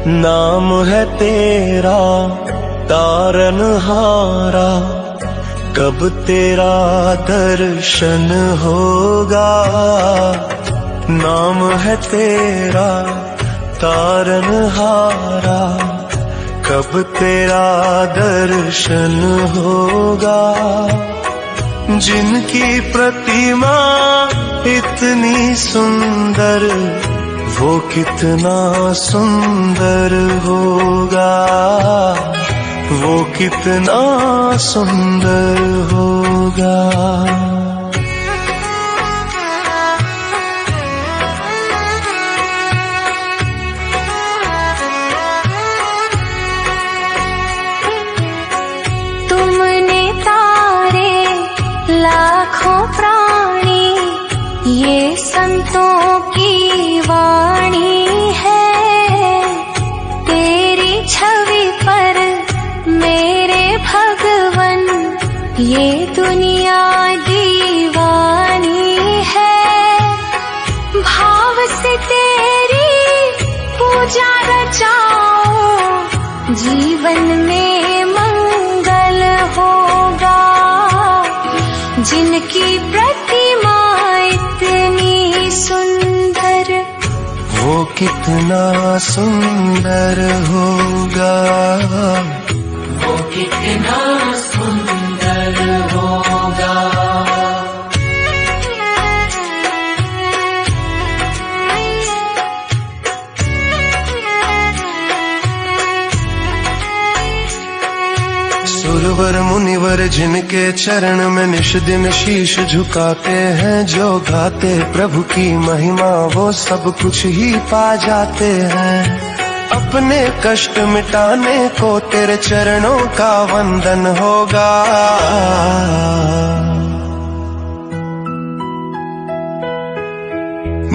नाम है तेरा तारनहारा, कब तेरा दर्शन होगा। नाम है तेरा तारनहारा, कब तेरा दर्शन होगा। जिनकी प्रतिमा इतनी सुंदर, वो कितना सुंदर होगा, वो कितना सुंदर होगा। तुमने तारे लाखों प्राणी, ये संतों की वाणी है। तेरी छवि पर मेरे भगवन, ये दुनिया दीवानी है। भाव से तेरी पूजा रचाओ, जीवन में मंगल होगा। जिनकी प्रतिमा इतनी सुंदर, वो कितना सुंदर होगा, वो कितना सुंदर होगा। सुरवर मुनिवर जिनके चरण में निश दिन शीश झुकाते हैं, जो गाते प्रभु की महिमा वो सब कुछ ही पा जाते हैं। अपने कष्ट मिटाने को तेरे चरणों का वंदन होगा।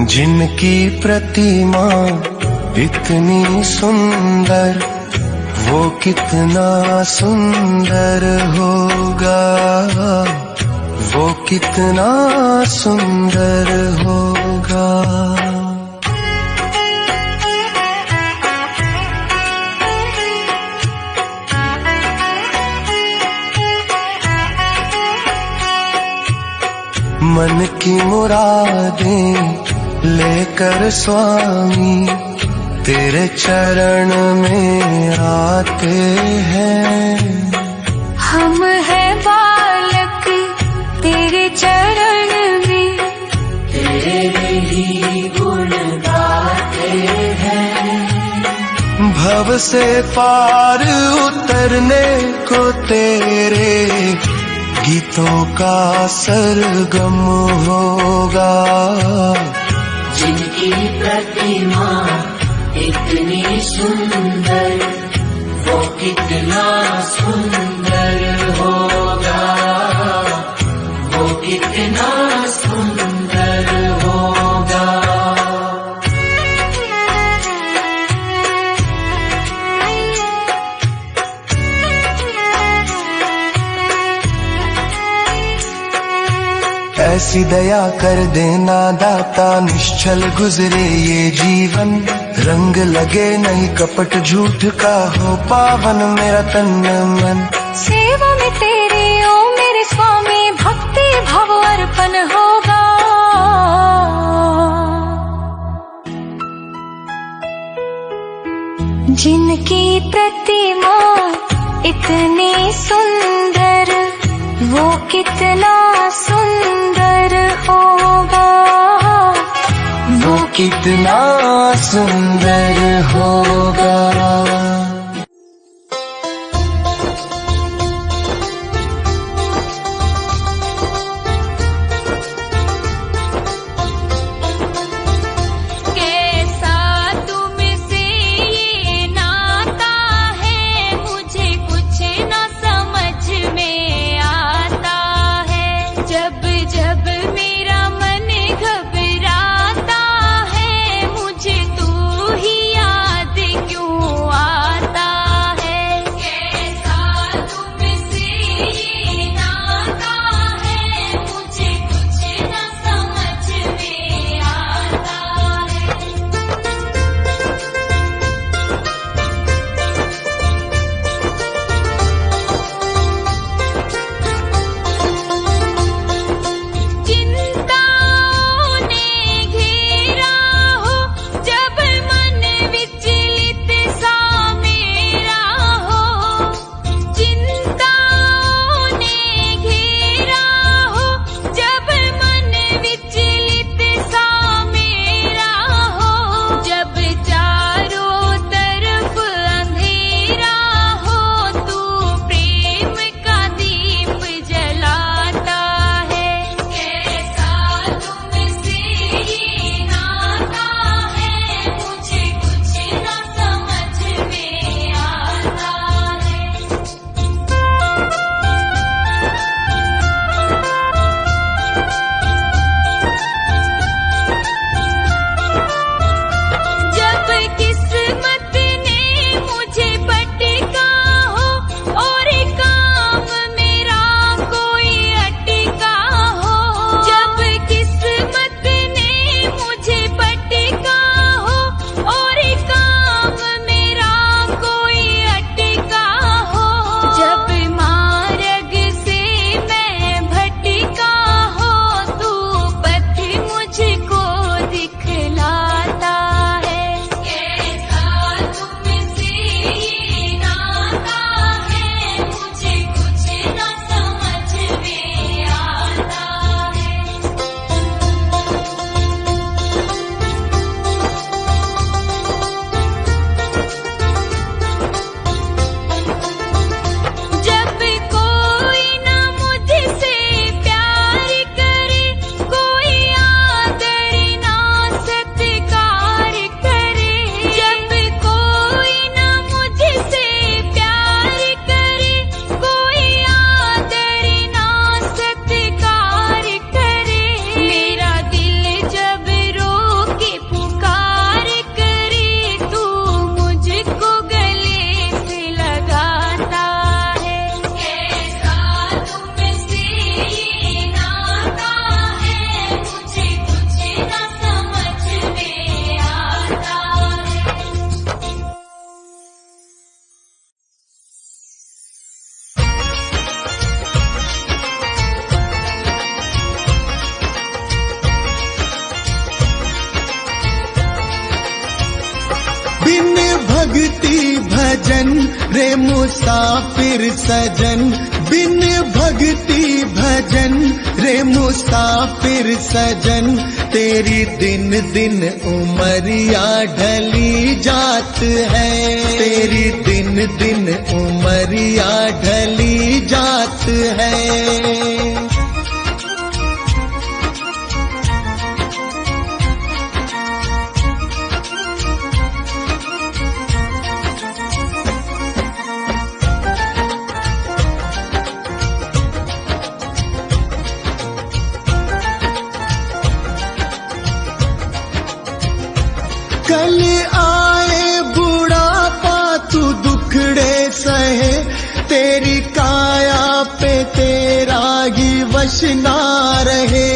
जिनकी प्रतिमा इतनी सुंदर, वो कितना सुंदर होगा, वो कितना सुंदर होगा। मन की मुरादें लेकर स्वामी तेरे चरण में आते हैं। हम है बालक तेरे चरण में, तेरे ही गुण गाते हैं। भव से पार उतरने को तेरे गीतों का सरगम होगा। जिनकी प्रतिमा इतनी सुंदर, वो कितना सुंदर होगा, वो कितना सुंदर होगा। ऐसी दया कर देना दाता, निश्चल गुजरे ये जीवन। रंग लगे नहीं कपट झूठ का, हो पावन मेरा तन मन। सेवा में तेरे ओ मेरे स्वामी, भक्ति भाव अर्पण होगा। जिनकी प्रतिमा इतनी सुंदर, वो कितना सुंदर होगा, वो कितना सुंदर होगा। जब मेरा मन घबराता है, मुझे तू ही याद भक्ति भजन रे मुसाफिर सजन, बिन भक्ति भजन रे मुसाफिर सजन, तेरी दिन दिन उमरिया ढली जात है, तेरी दिन दिन उमरिया ढली जात है। कल आए बुढ़ापा तू दुखड़े सहे, तेरी काया पे तेरा ही वश ना रहे।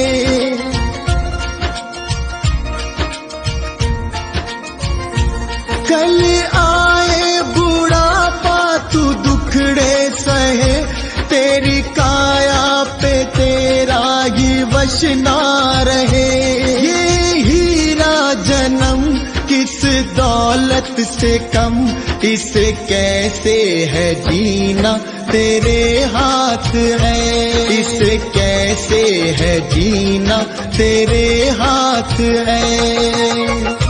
कल आए बुढ़ापा तू दुखड़े सहे, तेरी काया पे तेरा ही वश ना रहे। ये हीरा जन्म किस दौलत से कम, इसे कैसे है जीना तेरे हाथ है, इसे कैसे है जीना तेरे हाथ है।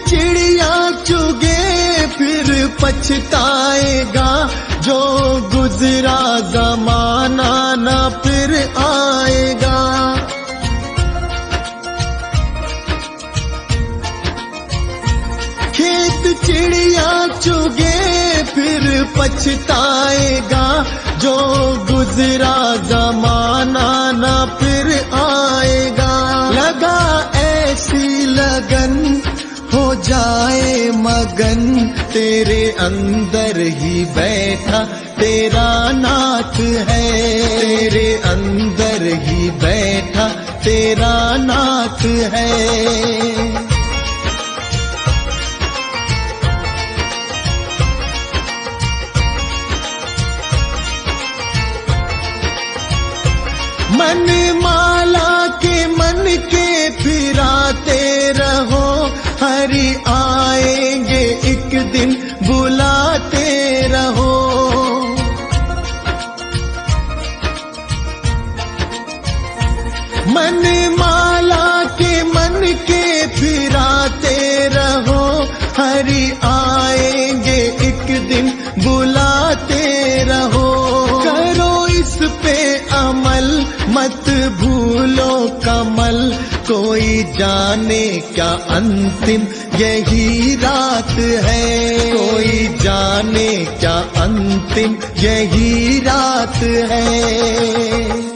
चिड़िया चुगे फिर पछताएगा, जो गुजरा जमाना न फिर आएगा। खेत चिड़िया चुगे फिर पछताएगा, जो गुजरा जमाना न फिर आएगा। लगा ऐसी लगन हो जाए मगन, तेरे अंदर ही बैठा तेरा नाथ है, तेरे अंदर ही बैठा तेरा नाथ है। मन माला के मन के फिराते रहो, हरि आएंगे एक दिन बुलाते रहो। मन माला के मन के फिराते रहो, हरि आएंगे एक दिन बुलाते रहो। करो इस पे अमल मत भूलो कमल, कोई जाने क्या अंतिम यही रात है, कोई जाने क्या अंतिम यही रात है।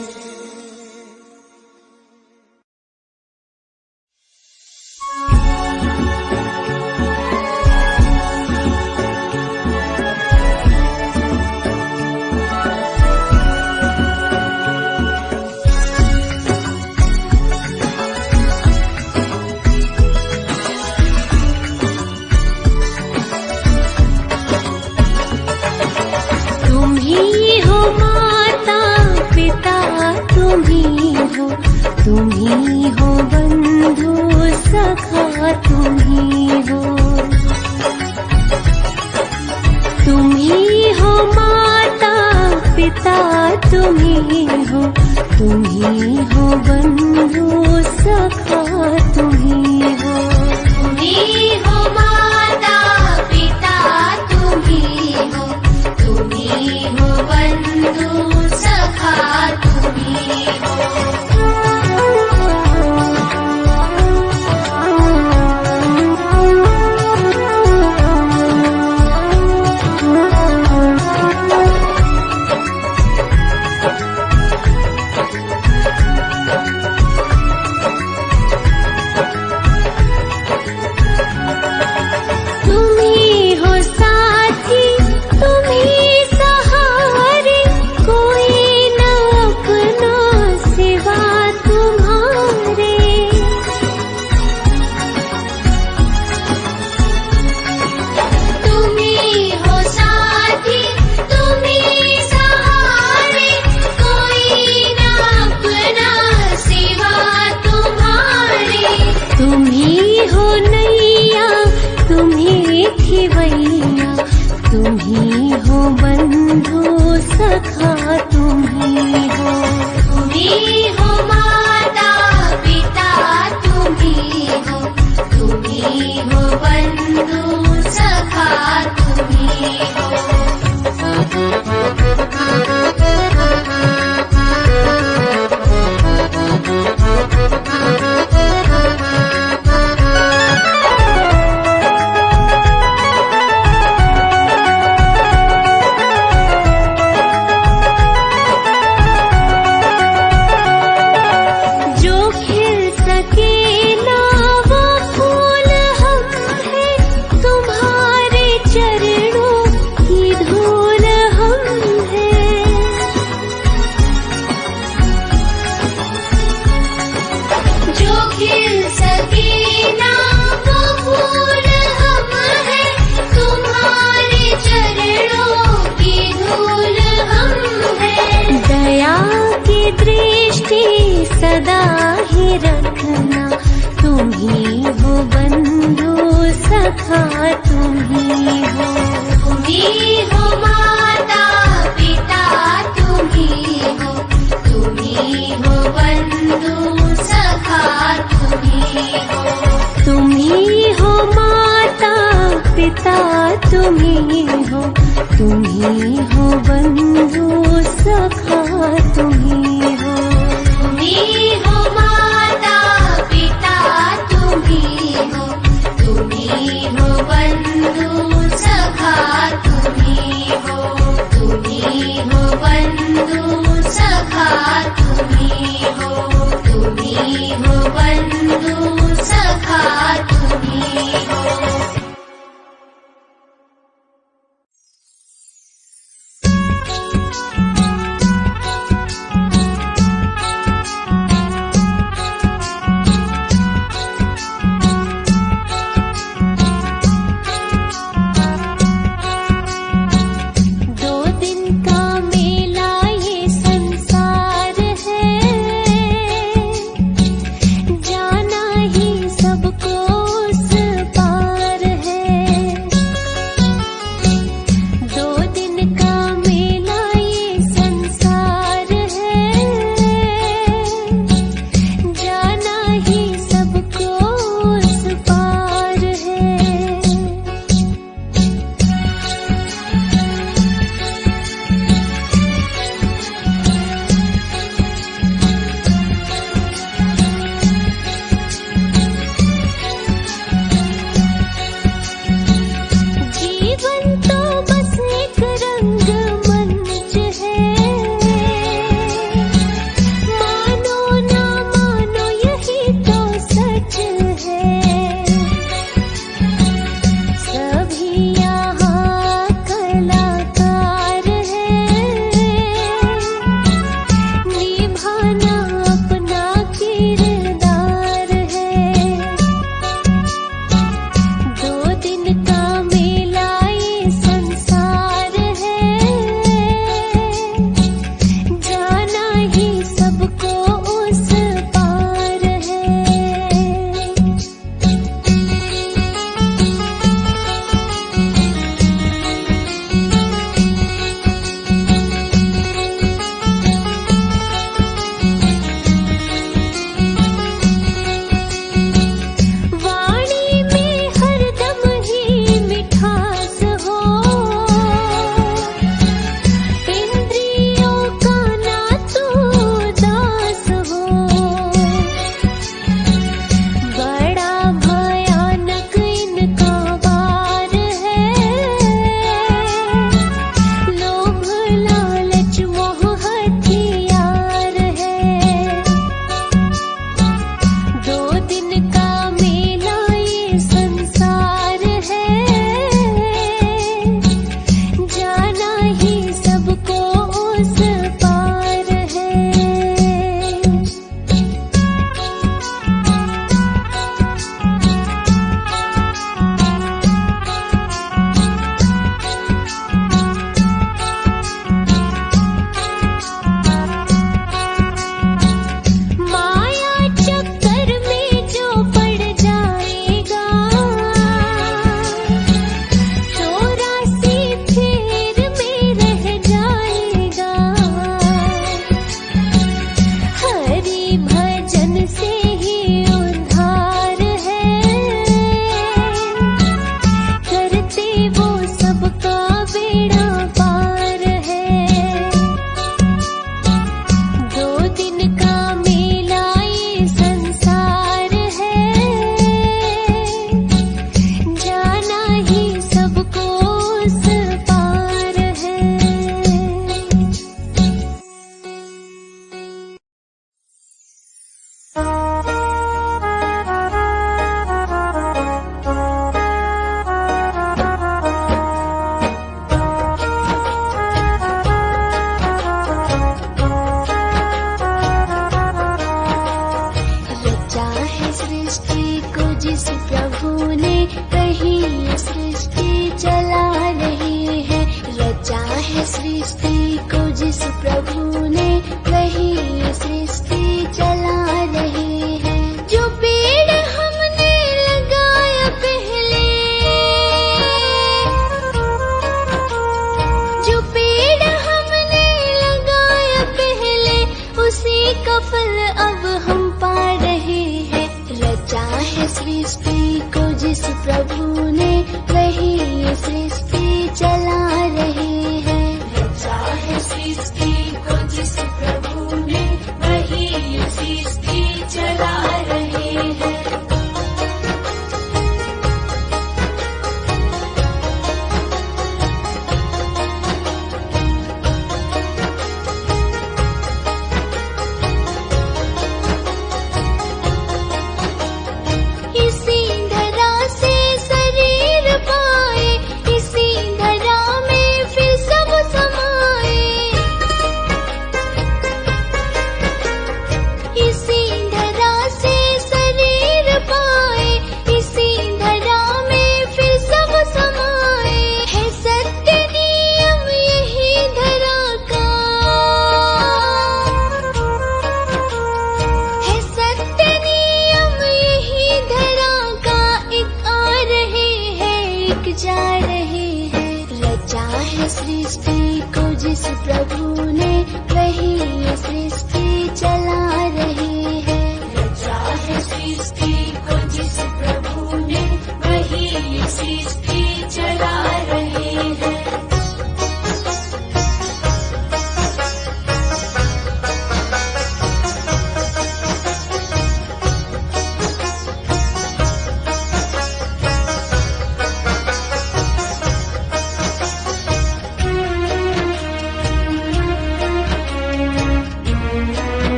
तुम्ही हो बंधु सखा तुम्ही हो, तुम्ही हो माता पिता तुम्ही हो, तुम्ही हो बंधु सखा तुम्ही हो, तुम्ही हो माता पिता तुम्ही हो, तुम्ही हो बंधु सखा तुम्ही हो। तुम्ही हो साथी तुम्ही सहारे, रखना। तुम ही हो बंधु सखा, तुम ही हो। तुम ही हो माता पिता, तुम ही हो। तुम ही हो बंधु सखा, तुम ही हो। तुम ही हो माता पिता, तुम ही हो। तुम ही हो बंधु सखा, तुम ही हो। तुम ही हो माता पिता, तुम ही हो। तुम ही हो बंधु सखा।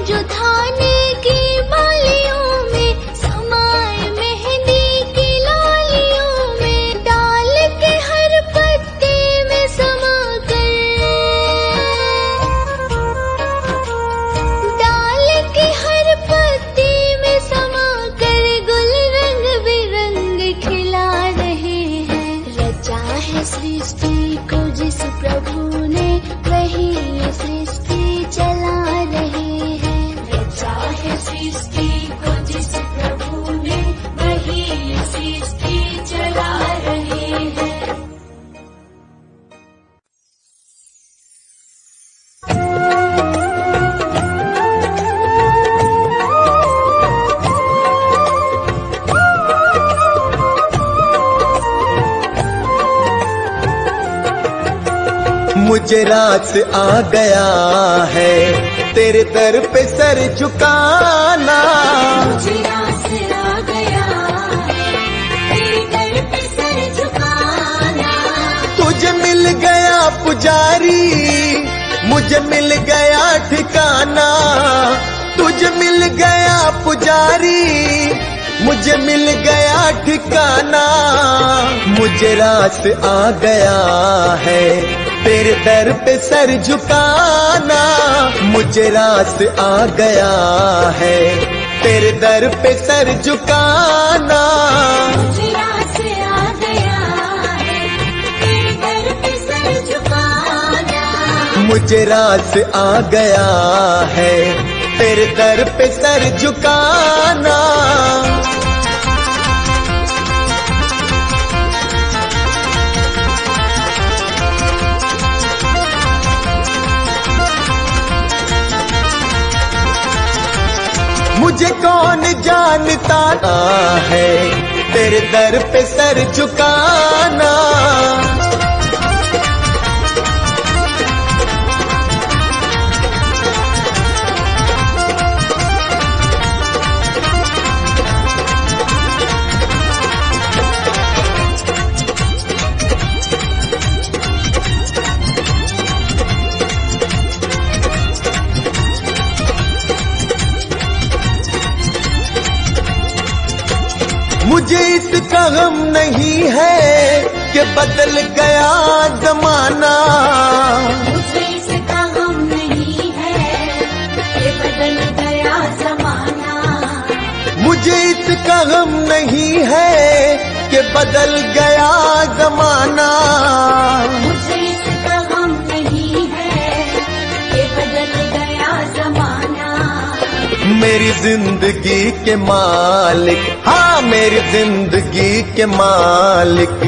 जो थाने की बालियों में समाए मेहंदी की लालियों में डाल के हर पत्ते में समा कर डाल के हर पत्ते में समा कर गुल रंग बिरंग खिला रहे हैं। रचा है सृष्टि को जिस प्रभु ने वही ये सृष्टि चला रहे हैं। रचा है सृष्टि को जिस प्रभु ने वही ये सृष्टि चला रहे हैं। मुझे रास आ गया है तेरे दर पे सर झुकाना। मुझे रास आ गया है तेरे दर पे सर झुकाना। तुझे मिल गया पुजारी, मुझे मिल गया ठिकाना। तुझे मिल गया पुजारी, मुझे मिल गया ठिकाना। मुझे रास आ गया है तेरे दर पे सर झुकाना। मुझे रास आ गया है तेरे दर पे सर झुकाना। मुझे रास आ गया है तेरे दर पे सर झुकाना। मुझे रास आ गया है तेरे दर पे सर झुकाना। मुझे कौन जानता है तेरे दर पे सर झुकाना। मुझे इसका गम नहीं है कि बदल गया जमाना। मुझे इसका गम नहीं है कि बदल गया जमाना। मुझे इसका गम नहीं है कि बदल गया जमाना। मुझे इसका गम नहीं है कि बदल गया जमाना। मेरी जिंदगी के मालिक, हाँ मेरी जिंदगी के मालिक,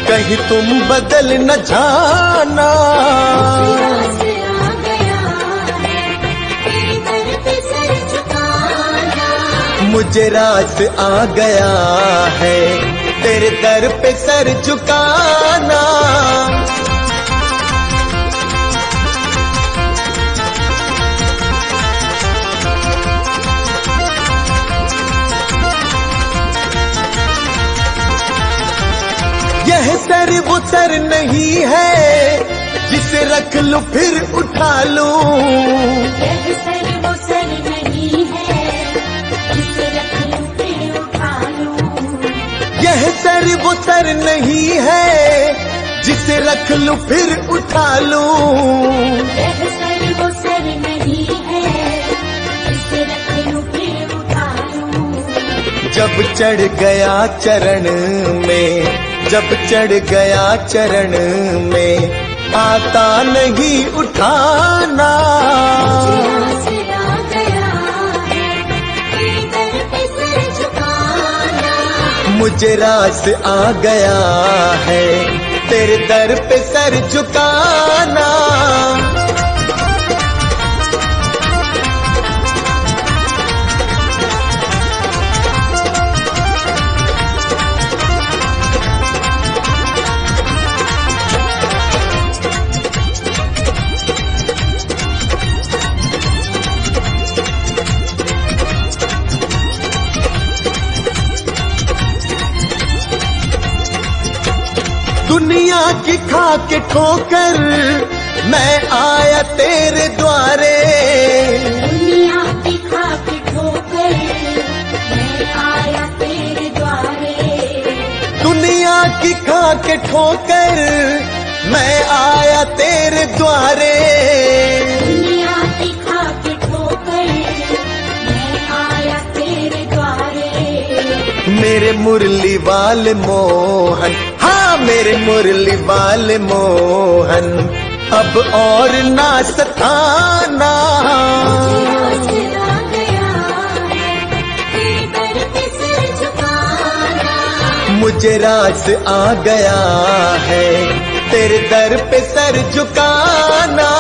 कहीं तुम बदल न जाना। मुझे रास आ गया है तेरे दर पे सर झुकाना। मुझे रास आ गया है तेरे दर पे सर झुकाना। यह सर वो सर नहीं है जिसे रख लूं फिर उठा लूं। यह सर वो सर नहीं है जिसे रख लूं फिर उठा लूं। यह सर वो सर नहीं है जिसे रख लूं फिर उठा लूं। यह सर वो सर नहीं है जिसे रख लूं फिर उठा लूं। जब चढ़ गया चरण में, जब चढ़ गया चरण में, आता नहीं उठाना। मुझे रास आ गया है तेरे दर पे सर झुकाना। मुझे रास आ गया है तेरे दर पे सर झुकाना। दुनिया की खा के ठोकर मैं आया तेरे द्वारे। दुनिया की के ठोकर मैं आया तेरे द्वारे। दुनिया की खा के ठोकर मैं आया तेरे द्वारे। मेरे मुरली वाले मोहन, हाँ मेरे मुरली वाले मोहन, अब और ना सताना। मुझे रास आ गया है तेरे दर पे सर झुकाना।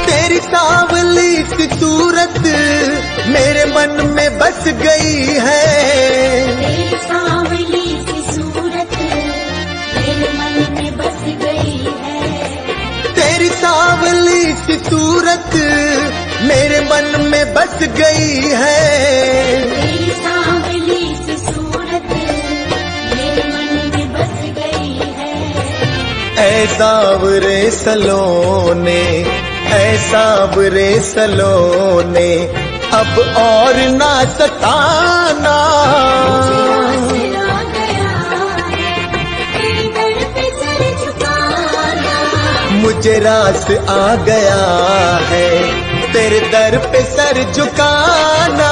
तेरी सांवली सी सूरत मेरे मन में बस गई है। तेरी सांवली सी सूरत मेरे मन में बस गई है। तेरी सांवली सी सूरत मेरे मन में बस गई है। तेरी सांवली सी सूरत मेरे मन में बस गई है। ऐ सांवरे सलोने, ऐ सांवरे सलोने, अब और ना सताना। मुझे रास आ गया है तेरे दर पे सर झुकाना।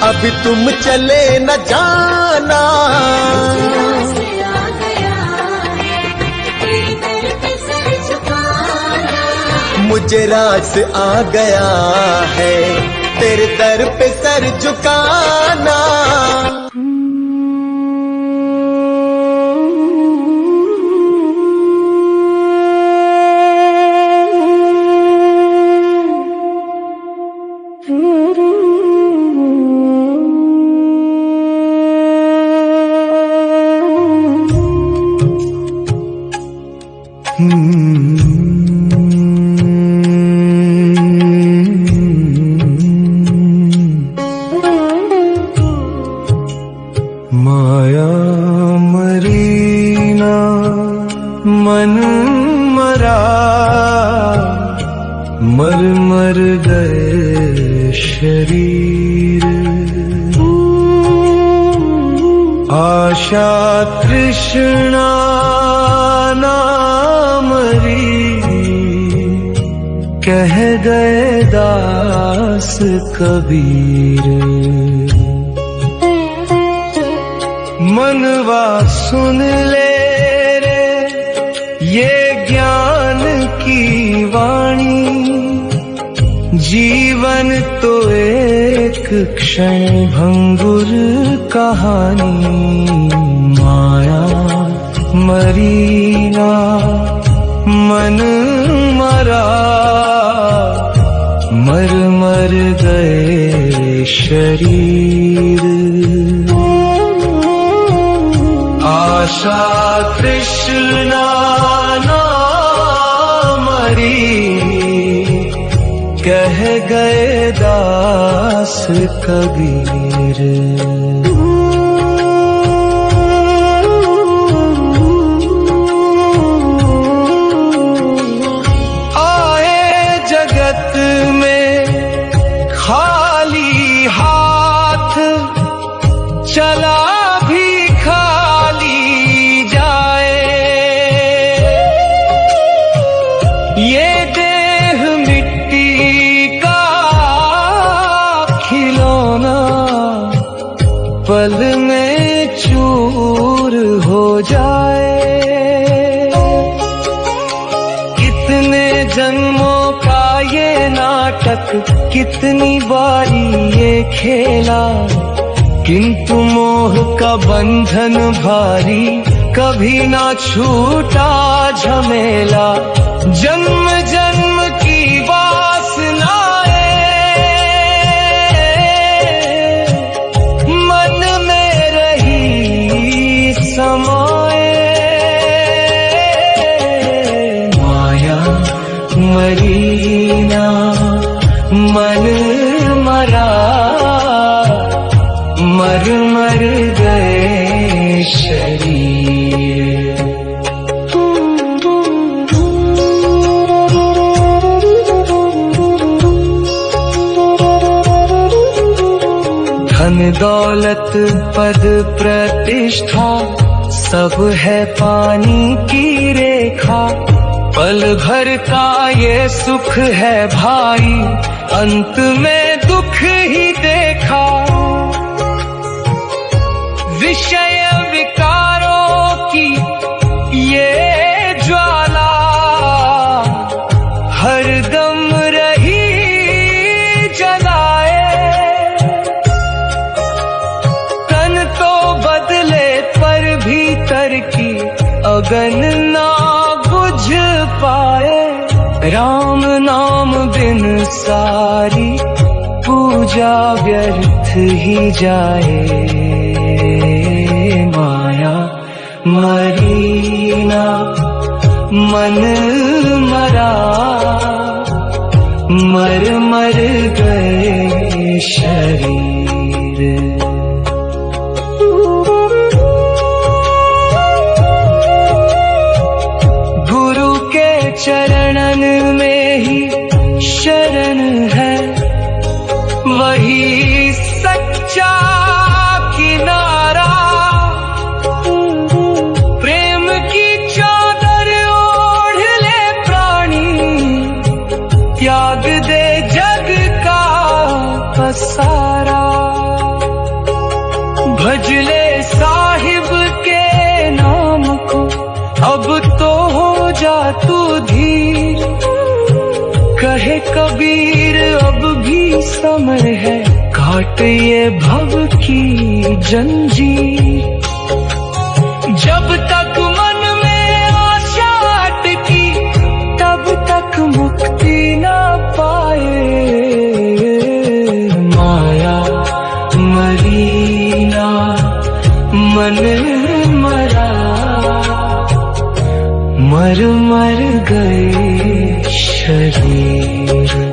अभी तुम चले न जाना। मुझे रास आ गया है तेरे दर पे सर झुकाना। माया मरीना मन मरा, मर मर गए शरीर। आशा तृष्णा ना मरी, कह गए दास कबीर। मनवा सुन ले रे ये ज्ञान की वाणी, जीवन तो एक क्षण भंगुर कहानी। माया मरीना मन मरा, मर मर गए शरीर। आशा तृष्णा ना मरी, कह गए दास कबीर। आए जगत में खाली हाथ, चला भी खाली जाए। ये देह मिट्टी का खिलौना, पल में चूर हो जाए। कितने जन्मों का ये नाटक, कितनी बारी ये खेला, किंतु मोह का बंधन भारी, कभी ना छूटा झमेला। जन्म जन्म की वासनाएं दौलत पद प्रतिष्ठा सब है पानी की रेखा। पल भर का ये सुख है भाई, अंत में दुख ही देखा। विषय विकारों की ये ज्वाला हरदम रही जलाए। तन तो बदले पर भीतर की अगन ना बुझ पाए। राम नाम बिन सारी पूजा व्यर्थ ही जाए। माया मरी ना मन मरा, मर मर गए शरीर। गुरु के चरणन में ही शरण है, वही सच्चा किनारा। प्रेम की चादर ओढ़ ले प्राणी, त्याग दे जग का पसारा। भज ले साहिब के नाम को, अब तो हो जा तू धीर। कहे कबीर अब भी समय है, काट ये भव की जंजीर। जब तक मन में आशा अटकी, तब तक मुक्ति ना पाए। माया मरी ना मन मरा, मर मर गए शरीर।